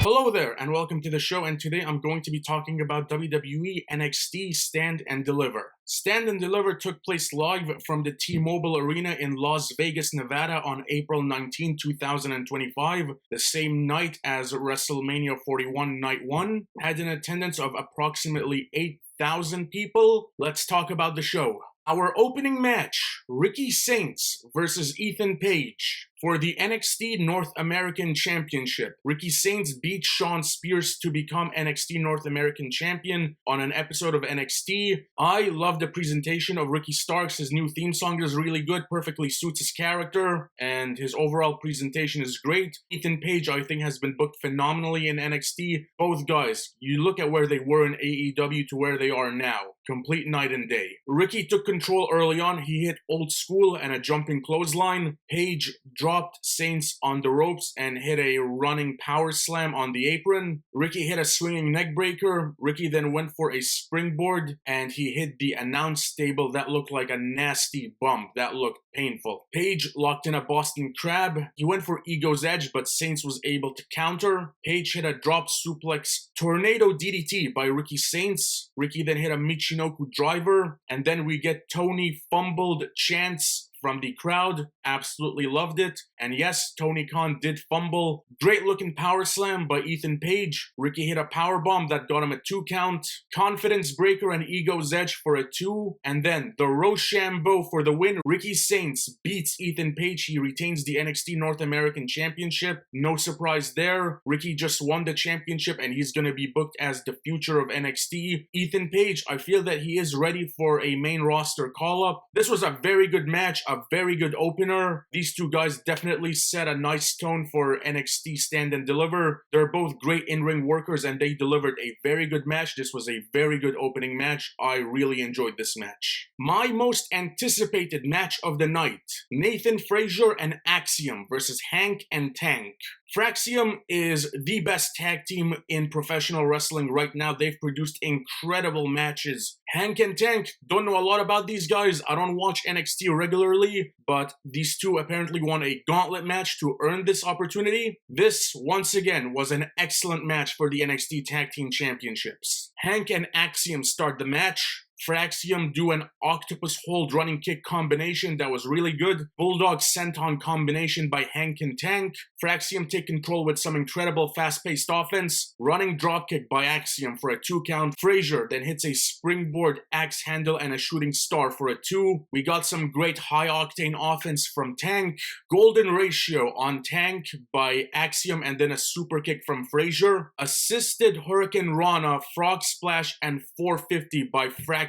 Hello there, and welcome to the show, and today I'm going to be talking about WWE NXT Stand and Deliver. Stand and Deliver took place live from the T-Mobile Arena in Las Vegas, Nevada on April 19, 2025, the same night as WrestleMania 41 Night 1, had an attendance of approximately 8,000 people. Let's talk about the show. Our opening match, Ricky Saints versus Ethan Page. For the NXT North American Championship, Ricky Saints beat Shawn Spears to become NXT North American Champion on an episode of NXT. I love the presentation of Ricky Starks. His new theme song is really good, perfectly suits his character, and his overall presentation is great. Ethan Page, I think, has been booked phenomenally in NXT. Both guys, you look at where they were in AEW to where they are now. Complete night and day. Ricky took control early on. He hit Old School and a jumping clothesline. Page dropped Saints on the ropes and hit a running power slam on the apron. Ricky hit a swinging neck breaker. Ricky then went for a springboard and he hit the announce table. That looked like a nasty bump. That looked painful. Page locked in a Boston Crab. He went for Ego's Edge, but Saints was able to counter. Page hit a drop suplex tornado DDT by Ricky Saints. Ricky then hit a Michinoku driver, and then we get Tony fumbled chants from the crowd. Absolutely loved it. And yes, Tony Khan did fumble. Great looking power slam by Ethan Page. Ricky hit a power bomb that got him a 2 count. Confidence breaker and Ego's Edge for a 2. And then the Rochambeau for the win. Ricky Saints beats Ethan Page. He retains the NXT North American Championship. No surprise there. Ricky just won the championship and he's going to be booked as the future of NXT. Ethan Page, I feel that he is ready for a main roster call-up. This was a very good match, a very good opener. These two guys definitely set a nice tone for NXT Stand and Deliver. They're both great in-ring workers and they delivered a very good match. This was a very good opening match. I really enjoyed this match. My most anticipated match of the night, Nathan Frazier and Axiom versus Hank and Tank. Fraxium is the best tag team in professional wrestling right now. They've produced incredible matches. Hank and Tank, don't know a lot about these guys. I don't watch NXT regularly, but these two apparently won a gauntlet match to earn this opportunity. This, once again, was an excellent match for the NXT Tag Team Championships. Hank and Axiom start the match. Fraxium do an octopus hold running kick combination that was really good. Bulldog senton combination by Hank and Tank. Fraxium take control with some incredible fast-paced offense. Running dropkick by Axiom for a 2 count. Frazier then hits a springboard axe handle and a shooting star for a 2. We got some great high-octane offense from Tank. Golden ratio on Tank by Axiom and then a super kick from Frazier. Assisted Hurricane Rana, frog splash and 450 by Fraxium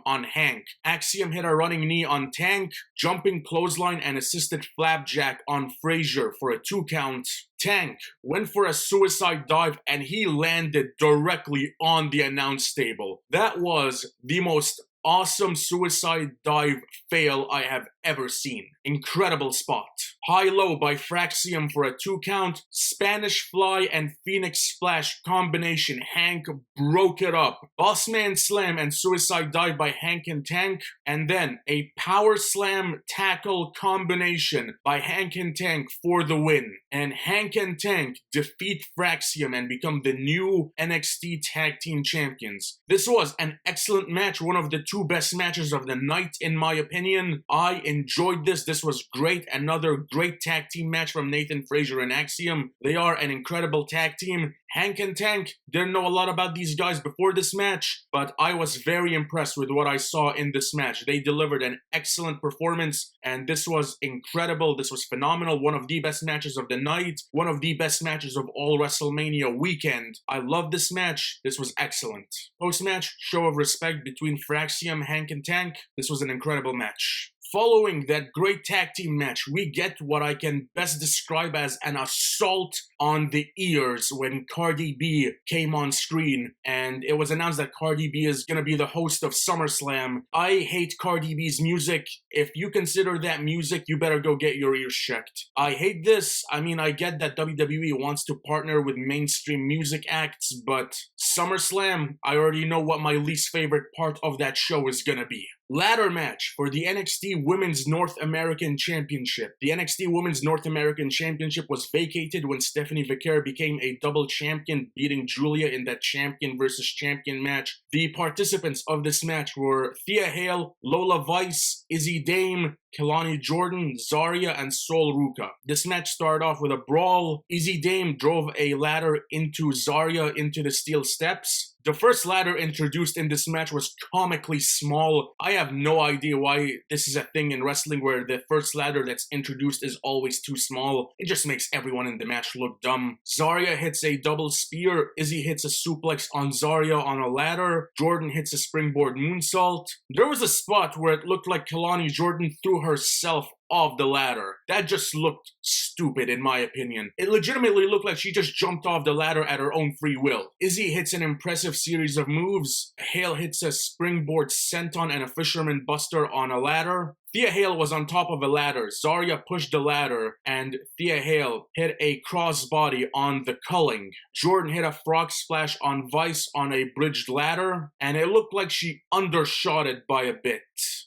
on Hank. Axiom hit a running knee on Tank, jumping clothesline and assisted flapjack on Frazier for a 2 count. Tank went for a suicide dive and he landed directly on the announce table. That was the most awesome suicide dive fail I have ever seen. Incredible spot. High-low by Fraxium for a 2 count. Spanish Fly and Phoenix Splash combination. Hank broke it up. Bossman Slam and Suicide Dive by Hank and Tank. And then a Power Slam tackle combination by Hank and Tank for the win. And Hank and Tank defeat Fraxium and become the new NXT Tag Team Champions. This was an excellent match. One of the 2 best matches of the night in my opinion. I enjoyed this. This was great. Another great tag team match from Nathan Frazier and Axiom. They are an incredible tag team. Hank and Tank, didn't know a lot about these guys before this match, but I was very impressed with what I saw in this match. They delivered an excellent performance, and this was incredible. This was phenomenal. One of the best matches of the night. One of the best matches of all WrestleMania weekend. I love this match. This was excellent. Post-match, show of respect between Fraxium, Hank, and Tank. This was an incredible match. Following that great tag team match, we get what I can best describe as an assault on the ears when Cardi B came on screen, and it was announced that Cardi B is gonna be the host of SummerSlam. I hate Cardi B's music. If you consider that music, you better go get your ears checked. I hate this. I mean, I get that WWE wants to partner with mainstream music acts, but SummerSlam, I already know what my least favorite part of that show is gonna be. Ladder match for the NXT Women's North American Championship. The NXT Women's North American Championship was vacated when Stephanie Vicaire became a double champion, beating Julia in that champion versus champion match. The participants of this match were Thea Hale, Lola Vice, Izzy Dame, Kelani Jordan, Zarya, and Sol Ruka. This match started off with a brawl. Izzy Dame drove a ladder into Zarya into the steel steps. The first ladder introduced in this match was comically small. I have no idea why this is a thing in wrestling where the first ladder that's introduced is always too small. It just makes everyone in the match look dumb. Zarya hits a double spear. Izzy hits a suplex on Zarya on a ladder. Jordan hits a springboard moonsault. There was a spot where it looked like Kelani Jordan threw herself off the ladder. That just looked stupid in my opinion. It legitimately looked like she just jumped off the ladder at her own free will. Izzy hits an impressive series of moves. Hale hits a springboard senton and a fisherman buster on a ladder. Thea Hale was on top of a ladder. Zarya pushed the ladder, and Thea Hale hit a crossbody on the culling. Jordan hit a frog splash on Vice on a bridged ladder, and it looked like she undershot it by a bit.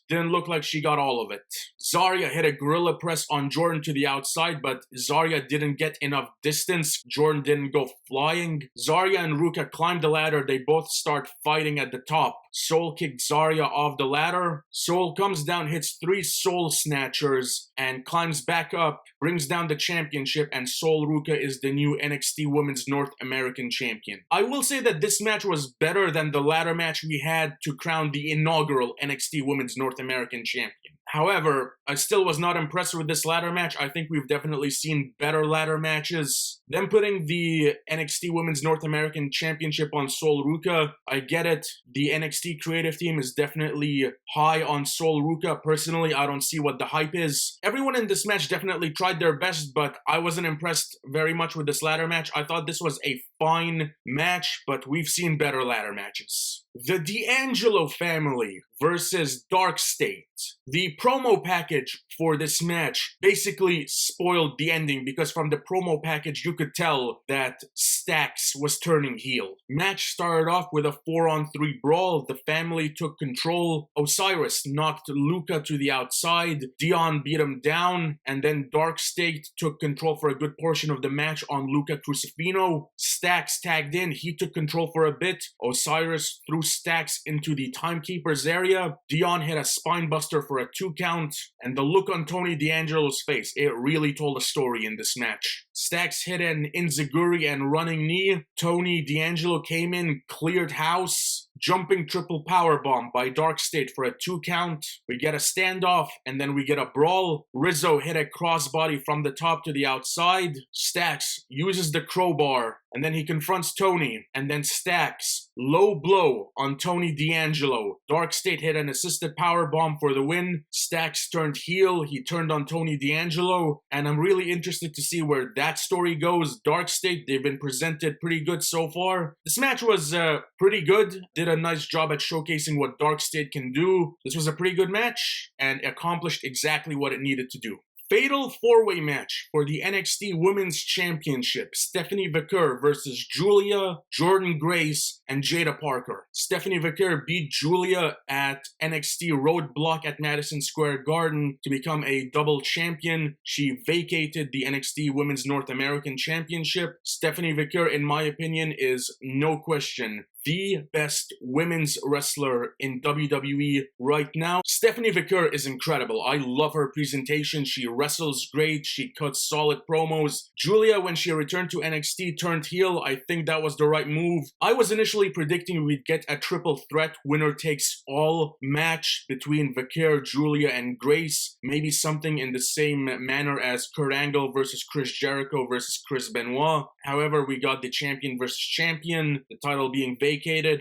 Didn't look like she got all of it. Zarya hit a gorilla press on Jordan to the outside, but Zarya didn't get enough distance. Jordan didn't go flying. Zarya and Ruka climbed the ladder. They both start fighting at the top. Sol kicked Zarya off the ladder. Sol comes down, hits 3 Soul Snatchers, and climbs back up, brings down the championship, and Sol Ruka is the new NXT Women's North American Champion. I will say that this match was better than the ladder match we had to crown the inaugural NXT Women's North American Champion. However, I still was not impressed with this ladder match. I think we've definitely seen better ladder matches. Them putting the NXT Women's North American Championship on Sol Ruka, I get it. The NXT creative team is definitely high on Sol Ruka. Personally, I don't see what the hype is. Everyone in this match definitely tried their best, but I wasn't impressed very much with this ladder match. I thought this was a fine match, but we've seen better ladder matches. The D'Angelo family versus Dark State. The promo package for this match basically spoiled the ending because from the promo package you could tell that Stax was turning heel. Match started off with a 4-on-3 brawl. The family took control. Osiris knocked Luca to the outside. Dion beat him down, and then Dark State took control for a good portion of the match on Luca Crucifino. Stax tagged in. He took control for a bit. Osiris threw Stax into the timekeeper's area. Dion hit a spine buster for a 2 count, and the look on Tony D'Angelo's face, it really told a story in this match. Stax hit an enziguri and running knee. Tony D'Angelo came in, cleared house, jumping triple powerbomb by Dark State for a 2 count. We get a standoff, and then we get a brawl. Rizzo hit a crossbody from the top to the outside. Stax uses the crowbar, and then he confronts Tony, and then Stax low blow on Tony D'Angelo. Dark State hit an assisted powerbomb for the win. Stax turned heel. He turned on Tony D'Angelo, and I'm really interested to see where that story goes. Dark State, they've been presented pretty good so far. This match was pretty good. Did a nice job at showcasing what Dark State can do. This was a pretty good match and accomplished exactly what it needed to do. Fatal 4-way match for the NXT Women's Championship. Stephanie Vicaire versus Julia, Jordan Grace, and Jada Parker. Stephanie Vicaire beat Julia at NXT Roadblock at Madison Square Garden to become a double champion. She vacated the NXT Women's North American Championship. Stephanie Vicaire, in my opinion, is no question the best women's wrestler in WWE right now. Stephanie Vicaire is incredible. I love her presentation. She wrestles great. She cuts solid promos. Julia, when she returned to NXT, turned heel. I think that was the right move. I was initially predicting we'd get a triple threat winner takes all match between Vicaire, Julia, and Grace. Maybe something in the same manner as Kurt Angle versus Chris Jericho versus Chris Benoit. However, we got the champion versus champion, the title being vacated,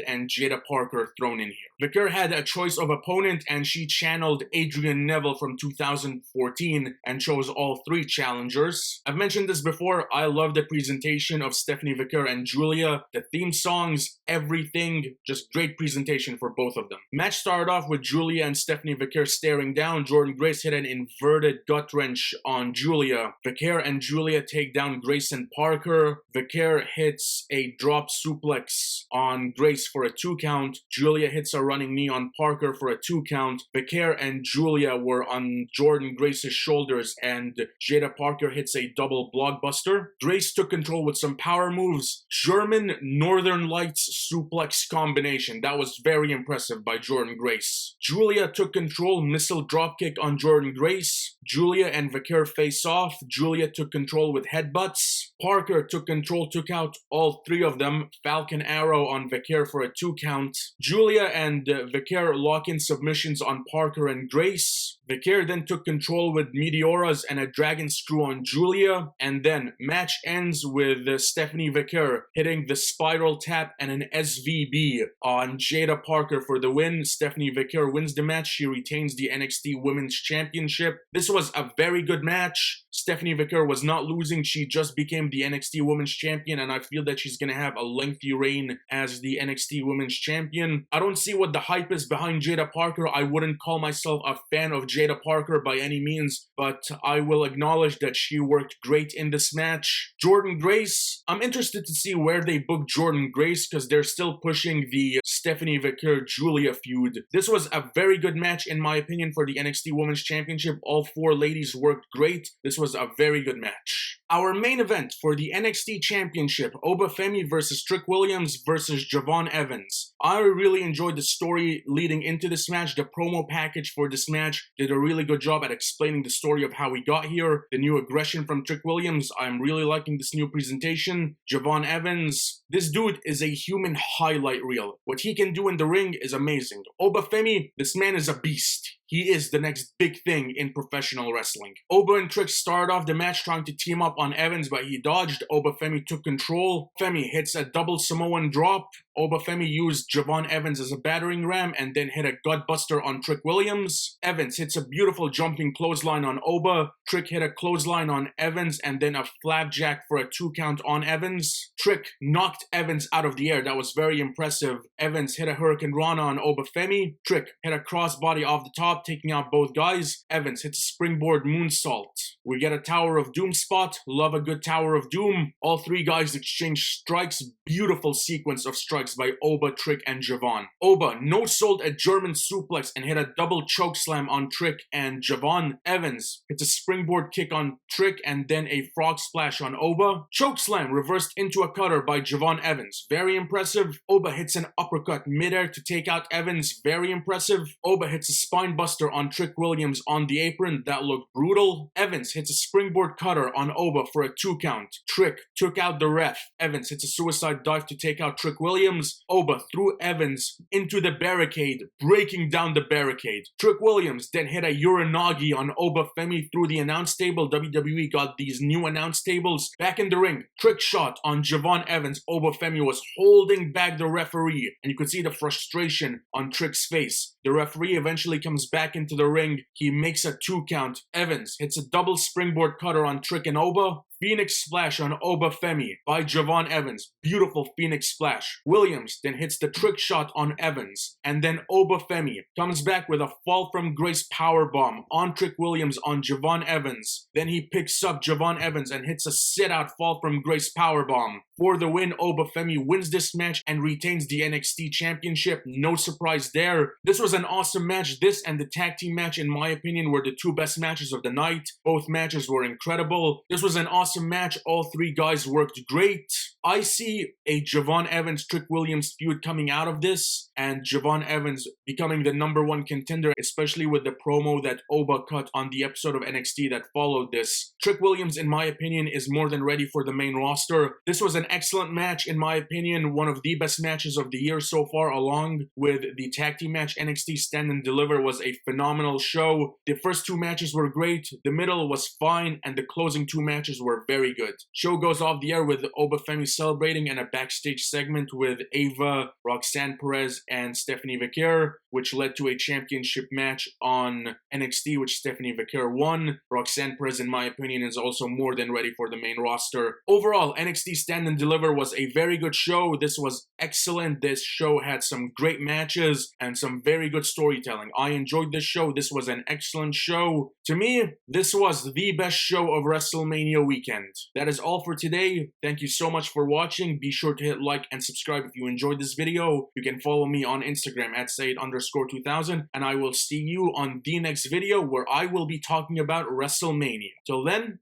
and Jada Parker thrown in here. Vicaire had a choice of opponent, and she channeled Adrian Neville from 2014 and chose all 3 challengers. I've mentioned this before. I love the presentation of Stephanie Vicaire and Julia. The theme songs, everything, just great presentation for both of them. Match started off with Julia and Stephanie Vicaire staring down. Jordan Grace hit an inverted gut wrench on Julia. Vicaire and Julia take down Grace and Parker. Vicaire hits a drop suplex on on Grace for a 2 count. Julia hits a running knee on Parker for a 2 count. Vicaire and Julia were on Jordynne Grace's shoulders, and Jada Parker hits a double blockbuster. Grace took control with some power moves. German Northern Lights suplex combination. That was very impressive by Jordynne Grace. Julia took control, missile dropkick on Jordynne Grace. Julia and Vicaire face off. Julia took control with headbutts. Parker took control, took out all 3 of them. Falcon Arrow on Vicaire for a 2 count. Julia and Vicaire lock in submissions on Parker and Grace. Vicaire then took control with Meteoras and a Dragon Screw on Julia. And then match ends with Stephanie Vicaire hitting the Spiral Tap and an SVB on Jada Parker for the win. Stephanie Vicaire wins the match. She retains the NXT Women's Championship. This was a very good match. Stephanie Vicaire was not losing. She just became the NXT Women's Champion, and I feel that she's going to have a lengthy reign as the NXT Women's Champion. I don't see what the hype is behind Jada Parker. I wouldn't call myself a fan of Jada Parker by any means, but I will acknowledge that she worked great in this match. Jordynne Grace, I'm interested to see where they book Jordynne Grace because they're still pushing the Stephanie Vicaire-Julia feud. This was a very good match in my opinion for the NXT Women's Championship. All 4 ladies worked great. This was a very good match. Our main event for the NXT Championship, Oba Femi versus Trick Williams versus Javon Evans. I really enjoyed the story leading into this match. The promo package for this match did a really good job at explaining the story of how we got here. The new aggression from Trick Williams, I'm really liking this new presentation. Javon Evans, this dude is a human highlight reel. What he can do in the ring is amazing. Oba Femi, this man is a beast. He is the next big thing in professional wrestling. Oba and Trick started off the match trying to team up on Evans, but he dodged. Oba Femi took control. Femi hits a double Samoan drop. Oba Femi used Javon Evans as a battering ram and then hit a gutbuster on Trick Williams. Evans hits a beautiful jumping clothesline on Oba. Trick hit a clothesline on Evans and then a flapjack for a 2 count on Evans. Trick knocked Evans out of the air. That was very impressive. Evans hit a Hurricane Rana on Oba Femi. Trick hit a crossbody off the top, taking out both guys. Evans hits a springboard moonsault. We get a Tower of Doom spot. Love a good Tower of Doom. All 3 guys exchange strikes. Beautiful sequence of strikes by Oba, Trick, and Javon. Oba no-sold a German suplex and hit a double choke slam on Trick and Javon. Evans hits a springboard kick on Trick and then a frog splash on Oba. Choke slam reversed into a cutter by Javon Evans. Very impressive. Oba hits an uppercut midair to take out Evans. Very impressive. Oba hits a spine buster on Trick Williams on the apron. That looked brutal. Evans hits a springboard cutter on Oba for a 2 count. Trick took out the ref. Evans hits a suicide dive to take out Trick Williams. Oba threw Evans into the barricade, breaking down the barricade. Trick Williams then hit a Uranagi on Oba Femi through the announce table. WWE got these new announce tables. Back in the ring, trick shot on Javon Evans. Oba Femi was holding back the referee, and you could see the frustration on Trick's face. The referee eventually comes back into the ring. He makes a 2 count. Evans hits a double springboard cutter on Trick and Oba. Phoenix Splash on Oba Femi by Javon Evans. Beautiful Phoenix Splash. Williams then hits the trick shot on Evans. And then Oba Femi comes back with a fall from grace powerbomb on Trick Williams on Javon Evans. Then he picks up Javon Evans and hits a sit-out fall from grace powerbomb. For the win, Oba Femi wins this match and retains the NXT Championship. No surprise there. This was an awesome match. This and the tag team match, in my opinion, were the 2 best matches of the night. Both matches were incredible. This was an awesome match. All 3 guys worked great. I see a Javon Evans Trick Williams feud coming out of this, and Javon Evans becoming the #1 contender, especially with the promo that Oba cut on the episode of NXT that followed this. Trick Williams, in my opinion, is more than ready for the main roster. This was an excellent match, in my opinion, one of the best matches of the year so far, along with the tag team match. NXT Stand and Deliver was a phenomenal show. The first 2 matches were great, the middle was fine, and the closing 2 matches were very good. Show goes off the air with Oba Femi celebrating and a backstage segment with Ava, Roxanne Perez, and Stephanie Vicaire, which led to a championship match on NXT, which Stephanie Vicaire won. Roxanne Perez, in my opinion, is also more than ready for the main roster. Overall, NXT Stand and Deliver was a very good show. This was excellent. This show had some great matches and some very good storytelling. I enjoyed this show. This was an excellent show. To me, this was the best show of WrestleMania weekend. That is all for today. Thank you so much for for watching. Be sure to hit like and subscribe if you enjoyed this video. You can follow me on Instagram at Said_2000, and I will see you on the next video where I will be talking about WrestleMania. Till then,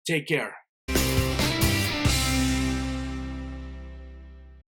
take care.